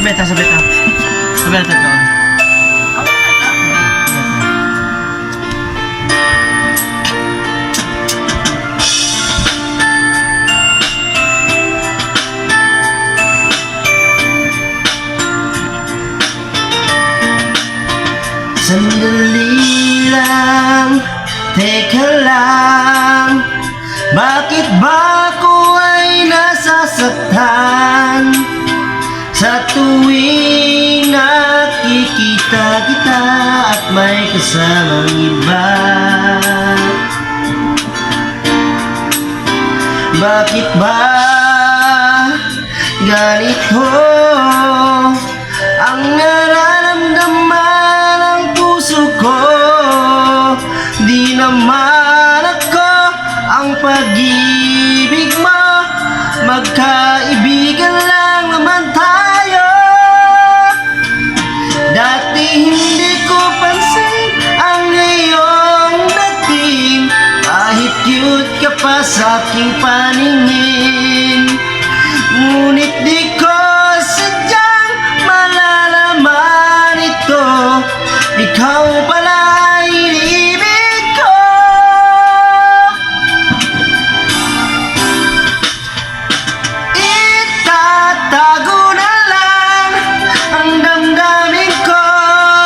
beta. Sa beta to. Sandali lang, teka lang, bakit ba ako ay nasasaktan? Sa tuwing nakikita kita at may kasamang iba, bakit ba ganito ang nararamdaman ng puso ko? Di naman ako ang pag-ibig mo, magkaibigan lang naman tayo. Dati hindi ko pansin ang iyong dating, kahit cute ka pa sa aking paningin. Ngunit di ko sadyang malalaman ito, ikaw pala ay iniibig ko. Itatago na lang ang damdamin ko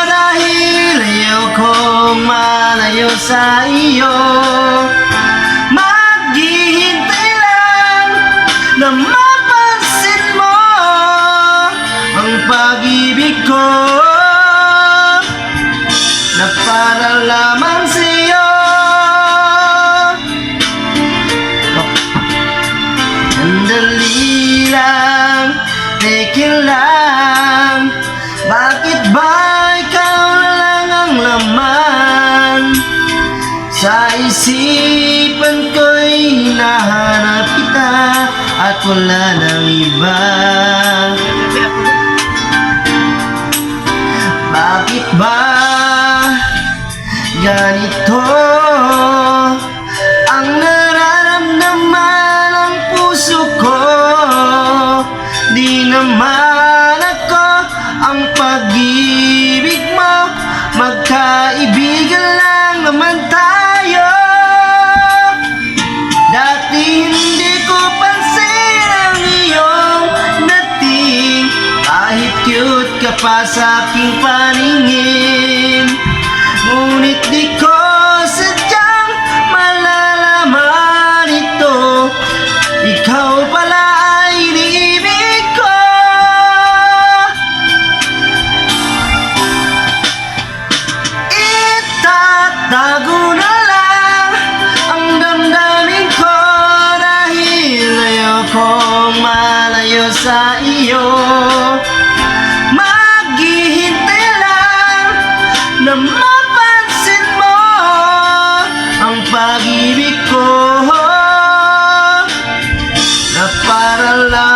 dahil ayaw kong malayo sa iyo. Maghihintay lang na mapansin mo ang pag-ibig ko na para lamang sa'yo. Sandali lang, teka lang, bakit ba ikaw na lang ang laman? Sa isipan ko'y hinahanap kita at wala nang iba. Bakit ba ganito ang nararamdaman ng puso ko? Di naman ako ang pag-ibig mo, magkaibigan lang naman tayo. Dati hindi ko pansin ang iyong dating, kahit cute ka pa sa aking paningin. Ngunit di ko sadyang malalaman ito, ikaw pala ay iniibig ko. Itatago na lang ang damdamin ko dahil ayokong malayo sa iyo. Maghihintay lang na mapansin mo ang pag-ibig ko na para lang